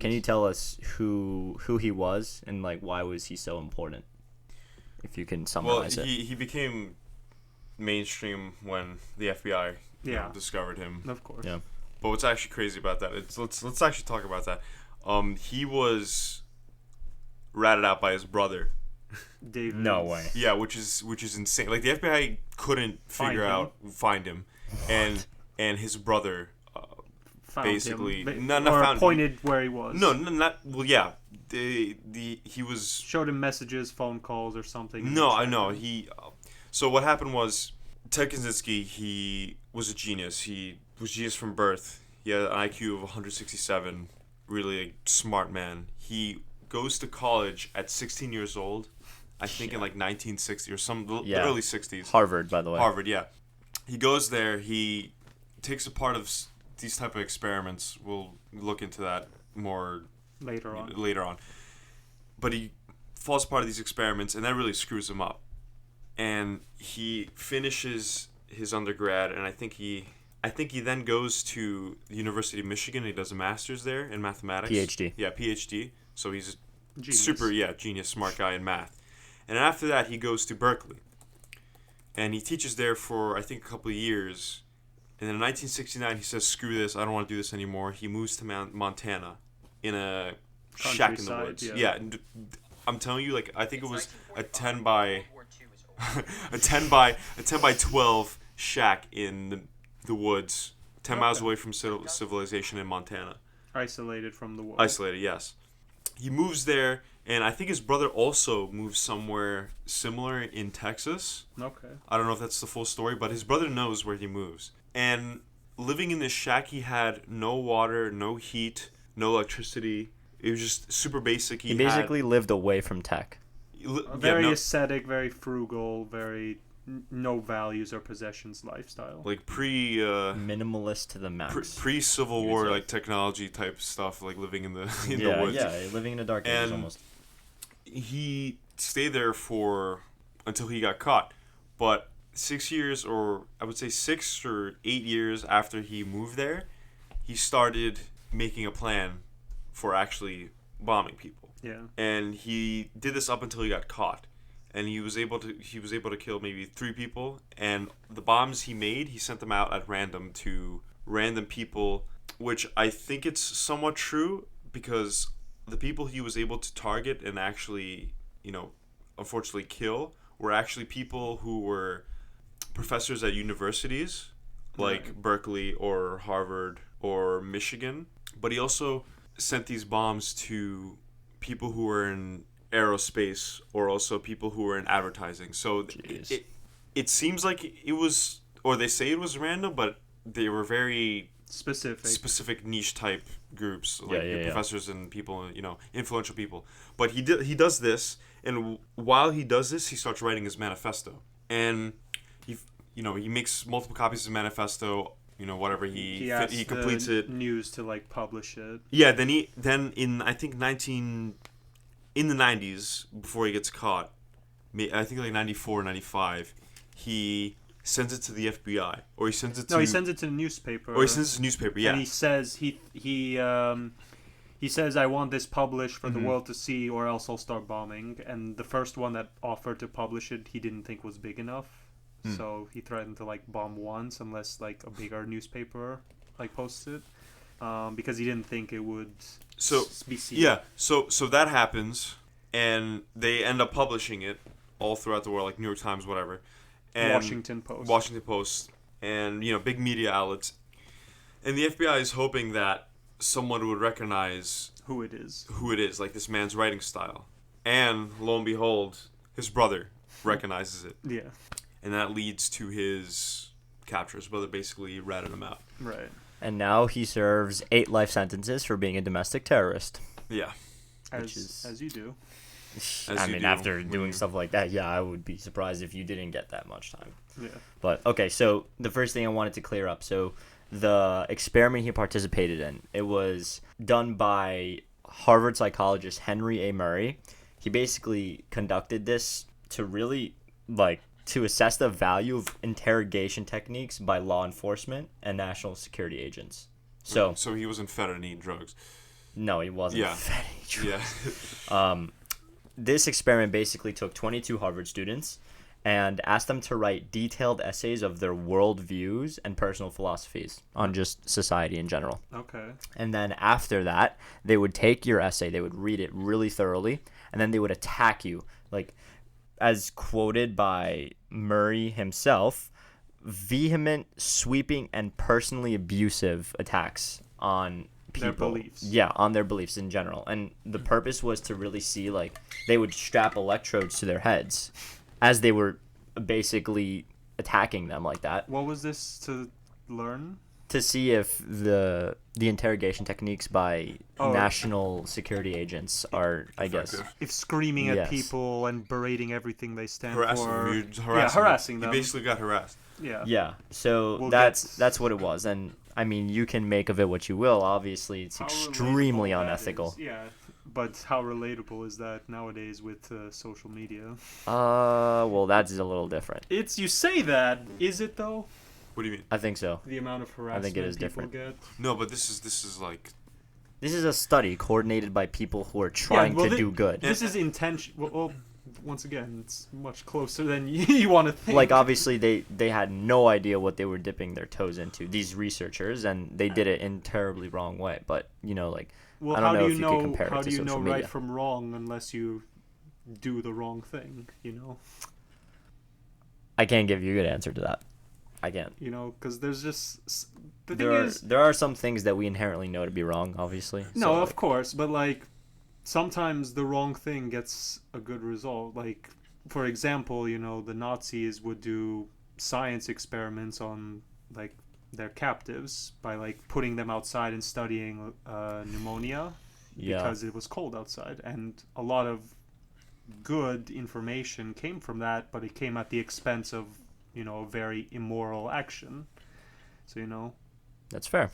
Can you tell us who he was and like why was he so important? If you can summarize it. He became mainstream when the FBI discovered him. Of course. Yeah. But what's actually crazy about that? Let's actually talk about that. He was ratted out by his brother. David. No way. Yeah, which is insane. Like the FBI couldn't find him, and his brother basically pointed where he was. No, not well. Yeah, he was showed him messages, phone calls, or something. No, I know so what happened was Ted Kaczynski. He was a genius. He was genius from birth. He had an IQ of 167. Really a smart man. He goes to college at 16 years old. I think in like 1960 or the early 60s. Harvard, by the way. Harvard, yeah. He goes there. He takes a part of these type of experiments. We'll look into that more later on. But he falls part of these experiments, and that really screws him up. And he finishes his undergrad, and I think he then goes to the University of Michigan. And he does a master's there in mathematics. PhD. Yeah, PhD. So he's a genius. Genius, smart guy in math. And after that, he goes to Berkeley. And he teaches there for, I think, a couple of years. And then in 1969, he says, screw this, I don't want to do this anymore. He moves to Montana in a shack in the woods. Yeah. I'm telling you, like, I think it was a 10 by 12 shack in the woods, 10 miles away from civilization in Montana. Isolated from the world. Isolated, yes. He moves there, and I think his brother also moves somewhere similar in Texas. Okay. I don't know if that's the full story, but his brother knows where he moves. And living in this shack, he had no water, no heat, no electricity. It was just super basic. He basically lived away from tech. Very ascetic, very frugal, very no values or possessions lifestyle. Like minimalist to the max. Pre-Civil War, like technology type stuff, like living in the woods. Yeah, living in the dark ages almost. He stayed there until he got caught. But 6 years, or I would say 6 or 8 years after he moved there, he started making a plan for actually bombing people. Yeah. And he did this up until he got caught. And he was able to kill maybe 3 people. And the bombs he made, he sent them out at random to random people, which I think it's somewhat true because the people he was able to target and actually, unfortunately kill were actually people who were professors at universities like Berkeley or Harvard or Michigan. But he also sent these bombs to people who were in aerospace or also people who were in advertising. So it seems like it was, or they say it was random, but they were very specific niche type groups, like professors and people, influential people. But he does this, and while he does this, he starts writing his manifesto, and he makes multiple copies of his manifesto. Whatever he completes it. News to like publish it. Yeah. Then in I think in the 90s, before he gets caught, I think like 94, 95, he sends it to the FBI, or he sends it to... No, he sends it to the newspaper. Or he sends it to the newspaper, yeah. And he says, he says, I want this published for the world to see, or else I'll start bombing. And the first one that offered to publish it, he didn't think was big enough. So he threatened to like bomb once, unless like a bigger newspaper like posts it. Because he didn't think it would be seen. Yeah, so that happens, and they end up publishing it all throughout the world, like New York Times, whatever. And Washington Post, and big media outlets. And the FBI is hoping that someone would recognize who it is, like this man's writing style. And lo and behold, his brother recognizes it. Yeah. And that leads to his capture. His brother basically ratted him out. Right. And now he serves 8 life sentences for being a domestic terrorist. Yeah. As you do. After doing stuff like that, I would be surprised if you didn't get that much time. Yeah. But, okay, so the first thing I wanted to clear up. So the experiment he participated in, it was done by Harvard psychologist Henry A. Murray. He basically conducted this to really, to assess the value of interrogation techniques by law enforcement and national security agents. So he wasn't fed any drugs. No, he wasn't Yeah. fed any drugs. Yeah. This experiment basically took 22 Harvard students and asked them to write detailed essays of their worldviews and personal philosophies on just society in general. Okay. And then after that, they would take your essay, they would read it really thoroughly, and then they would attack you, like, as quoted by Murray himself, vehement, sweeping, and personally abusive attacks on people. Their beliefs. Yeah, on their beliefs in general. And the purpose was to really see, like, they would strap electrodes to their heads as they were basically attacking them like that, What was this to learn? to see if the interrogation techniques by Oh. national security agents are, I guess. Effective. If screaming at Yes. people and berating everything they stand Harassing for. them. You're harassing them. You basically got harassed. Yeah. Yeah, so We'll that's get- what it was, and I mean, you can make of it what you will. Obviously, it's How extremely relatable that unethical. is. Yeah. But how relatable is that nowadays with social media? Well, that's a little different. You say that, is it though? What do you mean? I think so. The amount of harassment think it is people different. get. No, but this is like This is a study coordinated by people who are trying well, to do good. This is intention. Well, once again, it's much closer than you want to think. Like, obviously, they had no idea what they were dipping their toes into, these researchers, and they did it in terribly wrong way. But, you know, like, well, I don't know how do if you you could know? compare it How to do you know social right media. from wrong unless you do the wrong thing? You know. I can't give you a good answer to that. I can't. You know, because there's just the thing There is. are some things that we inherently know to be wrong, obviously. No, so, of like, course, but like sometimes the wrong thing gets a good result. Like, for example, you know, the Nazis would do science experiments on like their captives by like putting them outside and studying pneumonia Yeah. because it was cold outside, and a lot of good information came from that, but it came at the expense of, you know, a very immoral action. So, you know, That's fair.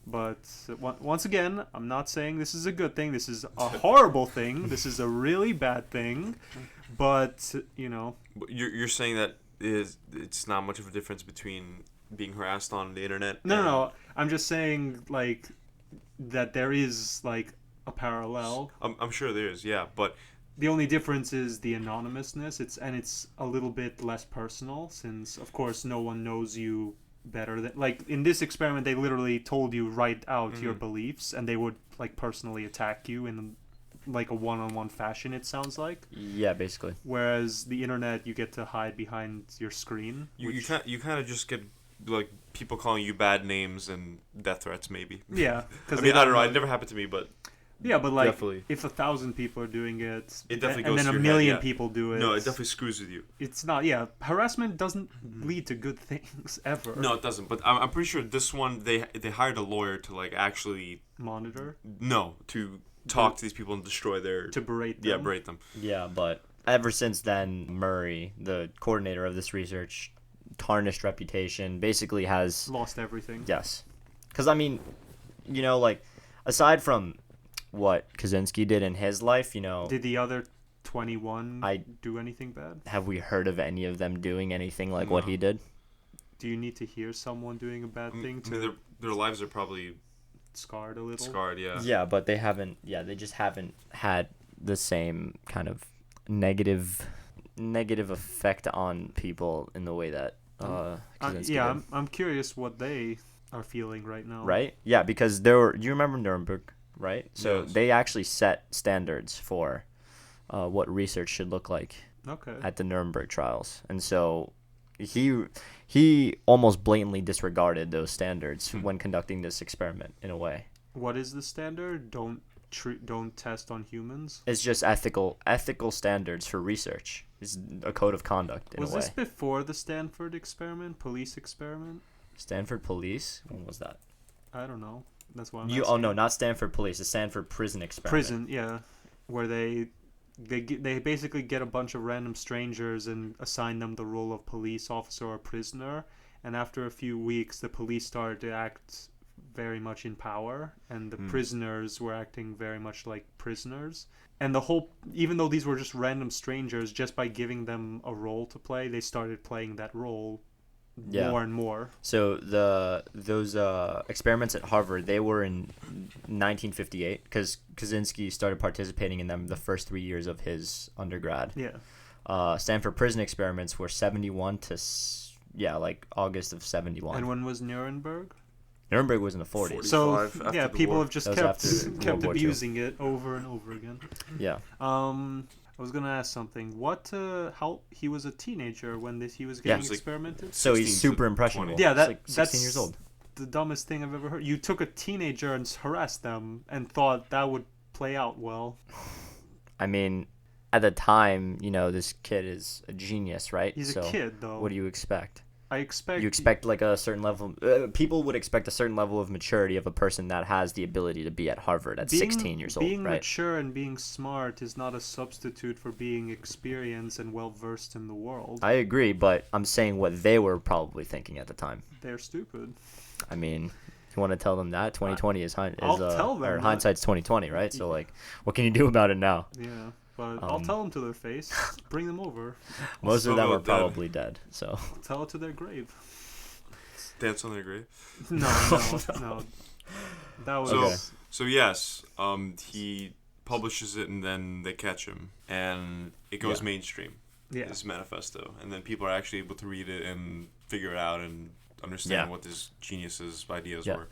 but once again, I'm not saying this is a good thing. This is a horrible thing. This is a really bad thing. But, you know, you're saying that it's not much of a difference between being harassed on the internet. no. I'm just saying, like, that there is, like, a parallel. I'm sure there is, yeah, but The only difference is the anonymousness. It's a little bit less personal, since, of course, no one knows you better than, like, in this experiment they literally told you write out your beliefs, and they would like personally attack you in like a one-on-one fashion, it sounds like. Yeah, basically. Whereas the internet, you get to hide behind your screen. you kind of just get like people calling you bad names and death threats maybe. Yeah, I mean, I don't know, it never happened to me, but Yeah, but like Definitely. if 1,000 people are doing it, It definitely and goes then to a your million head, yeah. people do it. no, it definitely screws with you. It's not. Yeah, harassment doesn't lead to good things ever. No, it doesn't. But I'm pretty sure this one they hired a lawyer to like actually Monitor to talk to these people and destroy their to berate them. berate them. Yeah, but ever since then, Murray, the coordinator of this research, tarnished reputation, basically has Lost everything. yes, because I mean, you know, like aside from what Kaczynski did in his life, you know, Did the other 21 I- do anything bad? have we heard of any of them doing anything like what No. he did? Do you need to hear someone doing a bad thing I to mean, their lives are probably scarred a little? scarred. Yeah. Yeah, but they haven't. Yeah, they just haven't had the same kind of negative effect on people in the way that Kaczynski Yeah, did. I'm curious what they are feeling right now. Right? Yeah, because there were. You remember Nuremberg, right? So Yes. they actually set standards for what research should look like Okay. at the Nuremberg trials, and so he almost blatantly disregarded those standards when conducting this experiment in a way. What is the standard? Don't test on humans. It's just ethical standards for research. It's a code of conduct in Was a way. this before the Stanford experiment, police experiment? Stanford Police? When was that? I don't know. That's why I'm Oh asking. no, not Stanford Police. The Stanford Prison experiment. Prison, yeah, where they basically get a bunch of random strangers and assign them the role of police officer or prisoner, and after a few weeks the police started to act very much in power, and the prisoners were acting very much like prisoners, and even though these were just random strangers, just by giving them a role to play, they started playing that role Yeah. more and more. So those experiments at Harvard, they were in 1958 because Kaczynski started participating in them the first 3 years of his undergrad. Yeah. Stanford prison experiments were 71 to like August of 71. And when was Nuremberg? Nuremberg was in the 40s. So 45 after yeah, the people war. have just That was after kept World War II. abusing it over and over again. Yeah. I was gonna ask something. How he was a teenager when he was Yeah. getting He was like- experimented? So he's 16 to super impressionable. 20. Yeah, He's like 16 that's years old. the dumbest thing I've ever heard. You took a teenager and harassed them and thought that would play out well. I mean, at the time, this kid is a genius, right? He's So a kid, though. What do you expect? I expect You expect like a certain level. People would expect a certain level of maturity of a person that has the ability to be at Harvard at 16 years old, being right? mature and being smart is not a substitute for being experienced and well versed in the world. I agree, but I'm saying what they were probably thinking at the time. They're stupid. I mean, you want to tell them that 2020 is I'll tell them or that. hindsight's 2020, right? So like, what can you do about it now? Yeah, but I'll tell them to their face. Bring them over. Most of Some them are are dead. probably dead. So Tell it to their grave. Dance on their grave. No. That was Okay. So yes, he publishes it and then they catch him and it goes Yeah. mainstream. yeah. His manifesto, and then people are actually able to read it and figure it out and understand Yeah. what this genius's ideas Yeah. were.